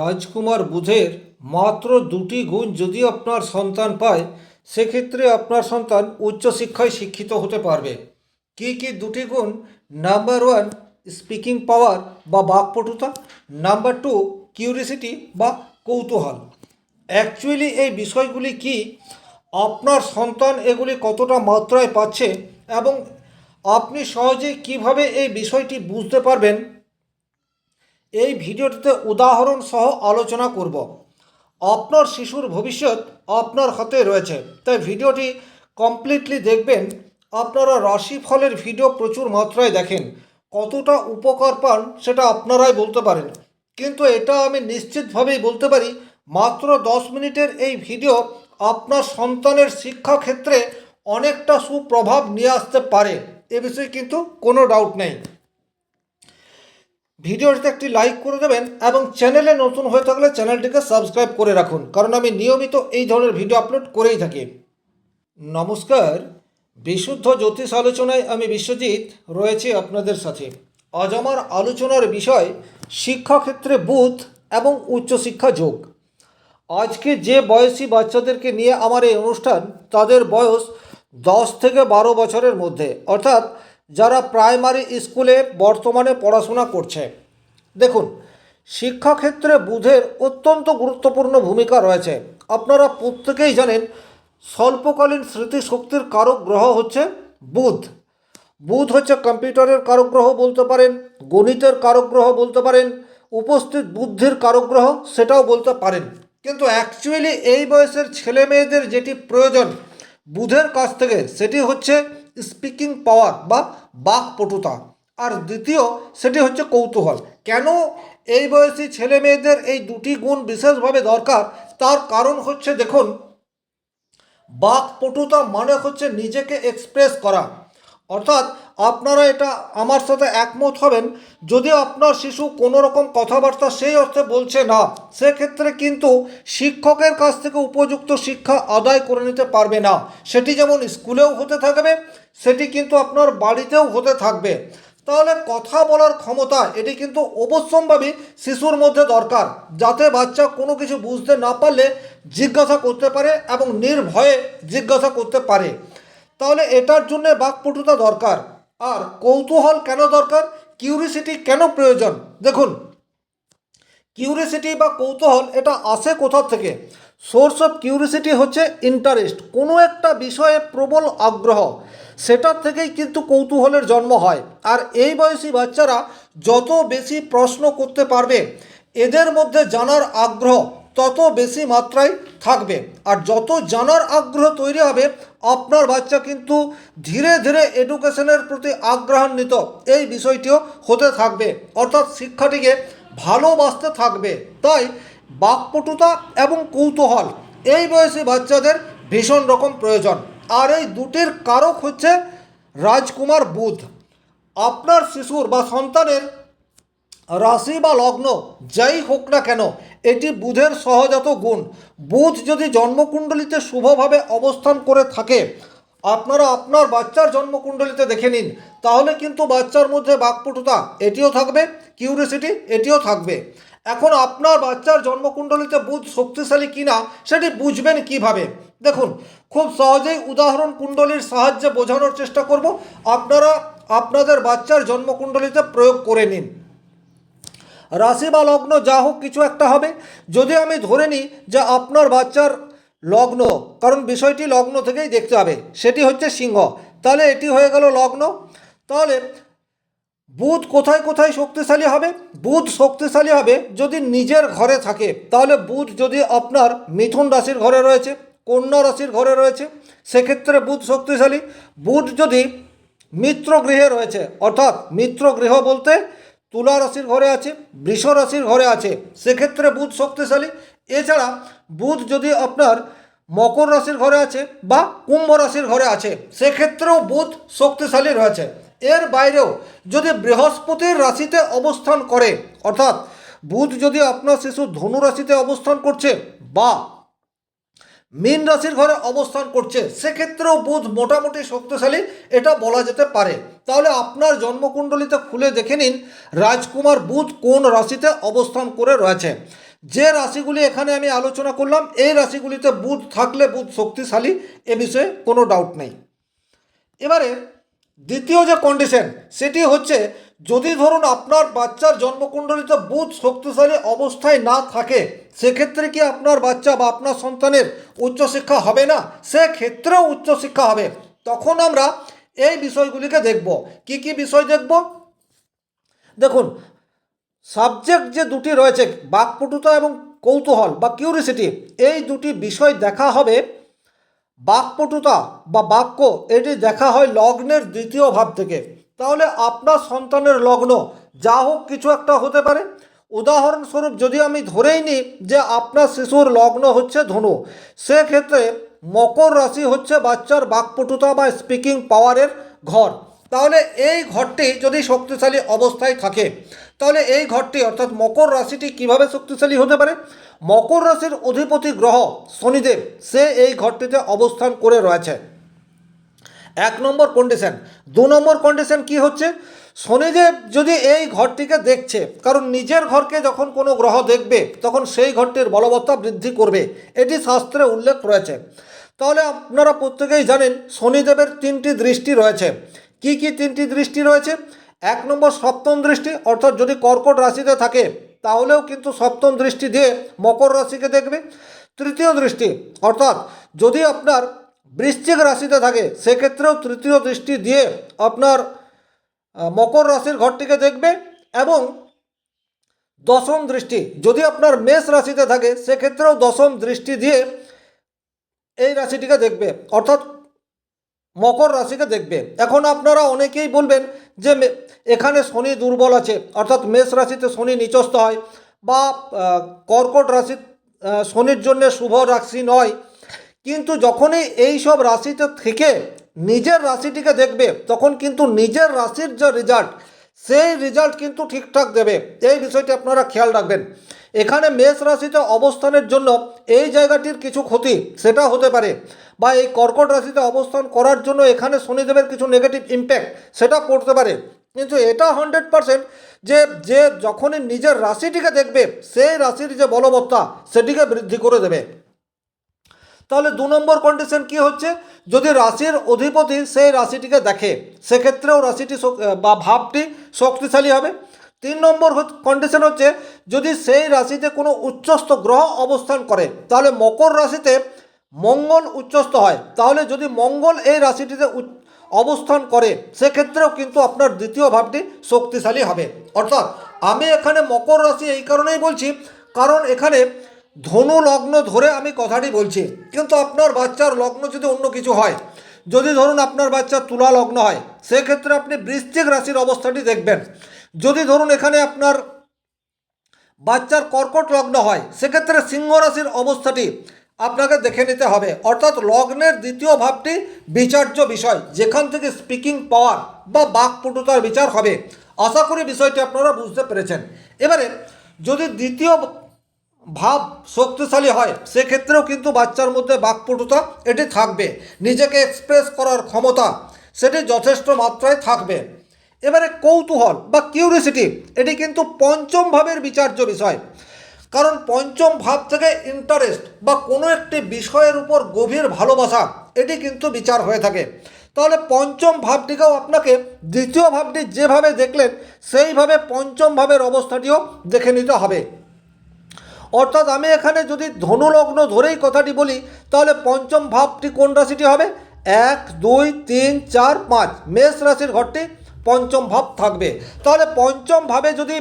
রাজকুমার বুধের মাত্র দুটি গুণ যদি আপনার সন্তান পায়, সেক্ষেত্রে আপনার সন্তান উচ্চশিক্ষায় শিক্ষিত হতে পারবে। কি কি দুটি গুণ? নাম্বার ওয়ান, স্পিকিং পাওয়ার বা বাকপটুতা। নাম্বার টু, কিউরিসিটি বা কৌতূহল। অ্যাকচুয়ালি এই বিষয়গুলি কি, আপনার সন্তান এগুলি কতটা মাত্রায় পাচ্ছে এবং আপনি সহজেই কিভাবে এই বিষয়টি বুঝতে পারবেন, এই ভিডিওটিতে উদাহরণ সহ আলোচনা করব। আপনার শিশুর ভবিষ্যৎ আপনার হাতে রয়েছে, তাই ভিডিওটি কমপ্লিটলি দেখবেন। আপনারা রাশিফলের ভিডিও প্রচুর মাত্রায় দেখেন, কতটা উপকার পান সেটা আপনারাই বলতে পারেন, কিন্তু এটা আমি নিশ্চিতভাবেই বলতে পারি, মাত্র 10 মিনিটের এই ভিডিও আপনার সন্তানের শিক্ষাক্ষেত্রে অনেকটা সুপ্রভাব নিয়ে আসতে পারে, এ বিষয়ে কিন্তু কোনো ডাউট নেই। ভিডিওটিতে একটি লাইক করে দেবেন এবং চ্যানেলে নতুন হয়ে থাকলে চ্যানেলটিকে সাবস্ক্রাইব করে রাখুন, কারণ আমি নিয়মিত এই ধরনের ভিডিও আপলোড করেই থাকি। নমস্কার, বিশুদ্ধ জ্যোতিষ আলোচনায় আমি বিশ্বজিৎ রয়েছি আপনাদের সাথে। আজ আমার আলোচনার বিষয় শিক্ষাক্ষেত্রে বুধ এবং উচ্চশিক্ষা যোগ। আজকে যে বয়সী বাচ্চাদেরকে নিয়ে আমার এই অনুষ্ঠান, তাদের বয়স 10 থেকে 12 বছরের মধ্যে, অর্থাৎ যারা প্রাইমারি স্কুলে বর্তমানে পড়াশোনা করছে। দেখুন, শিক্ষাক্ষেত্রে বুধের অত্যন্ত গুরুত্বপূর্ণ ভূমিকা রয়েছে। আপনারা প্রত্যেকেই জানেন, স্বল্পকালীন স্মৃতিশক্তির কারক গ্রহ হচ্ছে বুধ। বুধ হচ্ছে কম্পিউটারের কারক গ্রহ বলতে পারেন, গণিতের কারক গ্রহ বলতে পারেন, উপস্থিত বুদ্ধির কারক গ্রহ সেটাও বলতে পারেন। কিন্তু অ্যাকচুয়ালি এই বয়সের ছেলে মেয়েদের যেটি প্রয়োজন বুধের কাছ থেকে, সেটি হচ্ছে স্পিকিং পাওয়ার বা বাকপটুতা। আর দ্বিতীয়, সেটি হচ্ছে কৌতূহল। কেন এই বয়সী ছেলে মেয়েদের এই দুটি গুণ বিশেষভাবে দরকার, তার কারণ হচ্ছে, দেখুন, বাকপটুতা মানে হচ্ছে নিজেকে এক্সপ্রেস করা। অর্থাৎ আপনারা এটা আমার সাথে একমত হবেন, যদি আপনার শিশু কোনো রকম কথাবার্তা সেই অর্থে বলছে না, সেক্ষেত্রে কিন্তু শিক্ষকের কাছ থেকে উপযুক্ত শিক্ষা আদায় করে নিতে পারবে না। সেটি যেমন স্কুলেও হতে থাকবে, সেটি কিন্তু আপনার বাড়িতেও হতে থাকবে। তাহলে কথা বলার ক্ষমতা, এটি কিন্তু অবশ্যম্ভাবী শিশুর মধ্যে দরকার, যাতে বাচ্চা কোনো কিছু বুঝতে না পারলে জিজ্ঞাসা করতে পারে এবং নির্ভয়ে জিজ্ঞাসা করতে পারে। তাহলে এটার জন্য বাকপটুতা দরকার। আর কৌতূহল কেন দরকার, কিউরিসিটি কেন প্রয়োজন? দেখুন, কিউরিসিটি বা কৌতূহল এটা আসে কোথা থেকে? সোর্স অফ কিউরিসিটি হচ্ছে ইন্টারেস্ট, কোনো একটা বিষয়ে প্রবল আগ্রহ, সেটার থেকেই কিন্তু কৌতূহলের জন্ম হয়। আর এই বয়সী বাচ্চারা যত বেশি প্রশ্ন করতে পারবে, এদের মধ্যে জানার আগ্রহ তত বেশি মাত্রায় থাকবে। আর যত জানার আগ্রহ তৈরি হবে, আপনার বাচ্চা কিন্তু ধীরে ধীরে এডুকেশনের প্রতি আগ্রহান্বিত এই বিষয়টিও হতে থাকবে, অর্থাৎ শিক্ষাটিকে ভালোবাসতে থাকবে। তাই বাকপটুতা এবং কৌতূহল এই বয়সী বাচ্চাদের ভীষণ রকম প্রয়োজন। আর এই দুটির কারক হচ্ছে রাজকুমার বুধ। আপনার শিশুর বা সন্তানের রাশি বা লগ্ন যাই হোক না কেন, এটি বুধের সহজাত গুণ। বুধ যদি জন্মকুণ্ডলিতে শুভভাবে অবস্থান করে থাকে, আপনারা আপনার বাচ্চার জন্মকুণ্ডলিতে দেখে নিন, তাহলে কিন্তু বাচ্চার মধ্যে বাকপটুতা এটিও থাকবে, কিউরিসিটি এটিও থাকবে। এখন আপনার বাচ্চার জন্মকুণ্ডলিতে বুধ শক্তিশালী কিনা সেটি বুঝবেন কিভাবে? দেখুন, খুব সহজেই উদাহরণ কুণ্ডলীর সাহায্যে বোঝানোর চেষ্টা করব। আপনারা আপনাদের বাচ্চার জন্মকুণ্ডলিতে প্রয়োগ করে নিন। রাশি বা লগ্ন যা হোক কিছু একটা হবে। যদি আমি ধরে নিই যে আপনার বাচ্চার লগ্ন, কারণ বিষয়টি লগ্ন থেকেই দেখতে হবে, সেটি হচ্ছে সিংহ, তাহলে এটি হয়ে গেল লগ্ন। তাহলে বুধ কোথায় কোথায় শক্তিশালী হবে? বুধ শক্তিশালী হবে যদি নিজের ঘরে থাকে। তাহলে বুধ যদি আপনার মিথুন রাশির ঘরে রয়েছে, কন্যা রাশির ঘরে রয়েছে, সেক্ষেত্রে বুধ শক্তিশালী। বুধ যদি মিত্র গৃহে রয়েছে, অর্থাৎ মিত্র গৃহ বলতে তুলা রাশির ঘরে আছে, বৃষ রাশির ঘরে আছে, সেক্ষেত্রে বুধ শক্তিশালী। এছাড়া বুধ যদি আপনার মকর রাশির ঘরে আছে বা কুম্ভ রাশির ঘরে আছে, সেক্ষেত্রেও বুধ শক্তিশালী রয়েছে। এর বাইরেও যদি বৃহস্পতির রাশিতে অবস্থান করে, অর্থাৎ বুধ যদি আপনার শিশু ধনু রাশিতে অবস্থান করছে বা মীন রাশির ঘরে অবস্থান করছে, সেক্ষেত্রেও বুধ মোটামুটি শক্তিশালী, এটা বলা যেতে পারে। তাহলে আপনার জন্মকুণ্ডলিতে খুলে দেখে নিন রাজকুমার বুধ কোন রাশিতে অবস্থান করে রয়েছে। যে রাশিগুলি এখানে আমি আলোচনা করলাম, এই রাশিগুলিতে বুধ থাকলে বুধ শক্তিশালী, এ বিষয়ে কোনো ডাউট নেই। এবারে দ্বিতীয় যে কন্ডিশন সেটি হচ্ছে, যদি ধরুন আপনার বাচ্চার জন্মকুণ্ডলিতে বুধ শক্তিশালী অবস্থায় না থাকে, সেক্ষেত্রে কি আপনার বাচ্চা বা আপনার সন্তানের উচ্চশিক্ষা হবে না? সেক্ষেত্রেও উচ্চশিক্ষা হবে। তখন আমরা এই বিষয়গুলিকে দেখব। কি কি বিষয় দেখব? দেখুন, সাবজেক্ট যে দুটি রয়েছে, বাকপটুতা এবং কৌতূহল বা কিউরিসিটি, এই দুটি বিষয় দেখা হবে। বাকপটুতা বা বাক্য এটি দেখা হয় লগ্নের দ্বিতীয় ভাব থেকে। তাহলে আপনার সন্তানের লগ্ন যা হোক কিছু একটা হতে পারে। উদাহরণস্বরূপ যদি আমি ধরেই নিই যে আপনার শিশুর লগ্ন হচ্ছে ধনু, সেক্ষেত্রে মকর রাশি হচ্ছে বাচ্চার বাকপটুতা বা স্পিকিং পাওয়ারের ঘর। তাহলে এই ঘরটি যদি শক্তিশালী অবস্থায় থাকে, তাহলে এই ঘরটি অর্থাৎ মকর রাশিটি কিভাবে শক্তিশালী হতে পারে? মকর রাশির অধিপতি গ্রহ শনিদেব, সে এই ঘরটিতে অবস্থান করে রয়েছে। 1 নম্বর কন্ডিশন। 2 নম্বর কন্ডিশন কি হচ্ছে? শনিদেব যদি এই ঘরটিকে দেখছে, কারণ নিজের ঘরকে যখন কোনো গ্রহ দেখবে তখন সেই ঘরটির বলবত্তা বৃদ্ধি করবে, এটি শাস্ত্রে উল্লেখ রয়েছে। তাহলে আপনারা প্রত্যেকেই জানেন শনিদেবের 3টি দৃষ্টি রয়েছে। কি কি 3টি দৃষ্টি রয়েছে? 1 নম্বর সপ্তম দৃষ্টি, অর্থাৎ যদি কর্কট রাশিতে থাকে তাহলেও কিন্তু সপ্তম দৃষ্টি দিয়ে মকর রাশিকে দেখবে। তৃতীয় দৃষ্টি, অর্থাৎ যদি আপনার বৃশ্চিক রাশিতে থাকে সেক্ষেত্রেও তৃতীয় দৃষ্টি দিয়ে আপনার মকর রাশির ঘরটিকে দেখবে। এবং দশম দৃষ্টি, যদি আপনার মেষ রাশিতে থাকে সেক্ষেত্রেও দশম দৃষ্টি দিয়ে এই রাশিটিকে দেখবে, অর্থাৎ মকর রাশিকে দেখবে। এখন আপনারা অনেকেই বলবেন যে এখানে শনি দুর্বল আছে, অর্থাৎ মেষ রাশিতে শনি নিচস্থ হয়, বা কর্কট রাশি শনির জন্য শুভ রাশি নয়। কিন্তু যখনই এই সব রাশিতে থেকে নিজের রাশিটিকে দেখবে তখন কিন্তু নিজের রাশির যে রেজাল্ট, সেই রেজাল্ট কিন্তু ঠিকঠাক দেবে। এই বিষয়টি আপনারা খেয়াল রাখবেন। এখানে মেষ রাশিতে অবস্থানের জন্য এই জায়গাটির কিছু ক্ষতি সেটা হতে পারে, বা এই কর্কট রাশিতে অবস্থান করার জন্য এখানে শনিদেবের কিছু নেগেটিভ ইম্প্যাক্ট সেটা পড়তে পারে। কিন্তু এটা 100% যে যে যখনই নিজের রাশিটিকে দেখবে সেই রাশির যে বলবত্তা সেটিকে বৃদ্ধি করে দেবে। তাহলে 2 নম্বর কন্ডিশন কি হচ্ছে? যদি রাশির অধিপতি সেই রাশিটিকে দেখে সেক্ষেত্রেও রাশিটি বা ভাবটি শক্তিশালী হবে। 3 নম্বর কন্ডিশন হচ্ছে, যদি সেই রাশিতে কোনো উচ্চস্থ গ্রহ অবস্থান করে, তাহলে মকর রাশিতে মঙ্গল উচ্চস্থ হয়, তাহলে যদি মঙ্গল এই রাশিটিতে অবস্থান করে সেক্ষেত্রেও কিন্তু আপনার দ্বিতীয় ভাবটি শক্তিশালী হবে। অর্থাৎ আমি এখানে মকর রাশি এই কারণেই বলছি, কারণ এখানে ধনু লগ্ন ধরে আমি কথাটি বলছি। কিন্তু আপনার বাচ্চার লগ্ন যদি অন্য কিছু হয়, যদি ধরুন আপনার বাচ্চার তুলা লগ্ন হয় সেক্ষেত্রে আপনি বৃশ্চিক রাশির অবস্থাটি দেখবেন। যদি ধরুন এখানে আপনার বাচ্চার কর্কট লগ্ন হয় সেক্ষেত্রে সিংহ রাশির অবস্থাটি আপনাকে দেখে নিতে হবে। অর্থাৎ লগ্নের দ্বিতীয় ভাবটি বিচার্য বিষয়, যেখান থেকে স্পিকিং পাওয়ার বা বাকপটুতার বিচার হবে। আশা করি বিষয়টি আপনারা বুঝতে পেরেছেন। এবারে যদি দ্বিতীয় ভাব শক্তিশালী হয় সেক্ষেত্রেও কিন্তু বাচ্চার মধ্যে বাকপটুতা এটি থাকবে, নিজেকে এক্সপ্রেস করার ক্ষমতা সেটি যথেষ্ট মাত্রায় থাকবে। এবারে কৌতূহল বা কিউরিসিটি, এটি কিন্তু পঞ্চম ভাবের বিচার্য বিষয়, কারণ পঞ্চম ভাব থেকে ইন্টারেস্ট বা কোনো একটি বিষয়ের উপর গভীর ভালোবাসা এটি কিন্তু বিচার হয়ে থাকে। তাহলে পঞ্চম ভাবটিকেও আপনাকে দ্বিতীয় ভাবটি যেভাবে দেখলেন সেইভাবে পঞ্চম ভাবের অবস্থাটিও দেখে নিতে হবে। অর্থাৎ আমি এখানে যদি ধনুলগ্ন ধরেই কথাটি বলি, তাহলে পঞ্চম ভাবটি কোন রাশিটি হবে? 1, 2, 3, 4, 5 মেষ রাশির ঘরটি পঞ্চম ভাব থাকবে। তাহলে পঞ্চম ভাবে যদি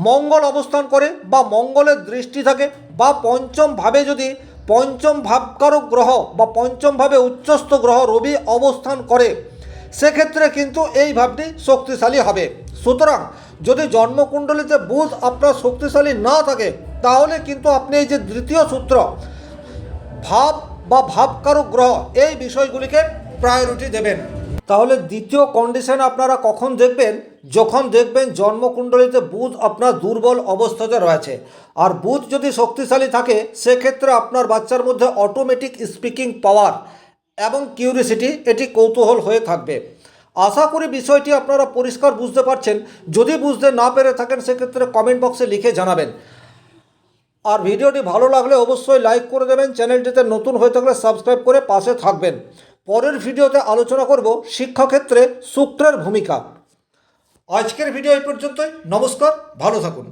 মঙ্গল অবস্থান করে বা মঙ্গলের দৃষ্টি থাকে, বা পঞ্চম ভাবে যদি পঞ্চম ভাবকারক গ্রহ বা পঞ্চম ভাবে উচ্চস্থ গ্রহ রবি অবস্থান করে, সেক্ষেত্রে কিন্তু এই ভাবটি শক্তিশালী হবে। সুতরাং যদি জন্মকুণ্ডলিতে বুধ আপনার শক্তিশালী না থাকে তাহলে কিন্তু আপনি এই যে দ্বিতীয় সূত্র ভাব বা ভাবকারক গ্রহ এই বিষয়গুলিকে প্রায়োরিটি দেবেন। তাহলে দ্বিতীয় কন্ডিশন আপনারা কখন দেখবেন? যখন দেখবেন জন্মকুণ্ডলিতে বুধ আপনার দুর্বল অবস্থাতে রয়েছে। আর বুধ যদি শক্তিশালী থাকে সেক্ষেত্রে আপনার বাচ্চার মধ্যে অটোমেটিক স্পিকিং পাওয়ার এবং কিউরিসিটি এটি কৌতূহল হয়ে থাকবে। আশা করি বিষয়টি আপনারা পরিষ্কার বুঝতে পারছেন। যদি বুঝতে না পেরে থাকেন সেক্ষেত্রে কমেন্ট বক্সে লিখে জানাবেন। আর ভিডিওটি ভালো লাগলে অবশ্যই লাইক করে দেবেন, চ্যানেলটিতে নতুন হয়ে থাকলে সাবস্ক্রাইব করে পাশে থাকবেন। পরের ভিডিওতে আলোচনা করব শিক্ষাক্ষেত্রে শুক্রের ভূমিকা। আজকের ভিডিও এই পর্যন্তই। নমস্কার, ভালো থাকুন।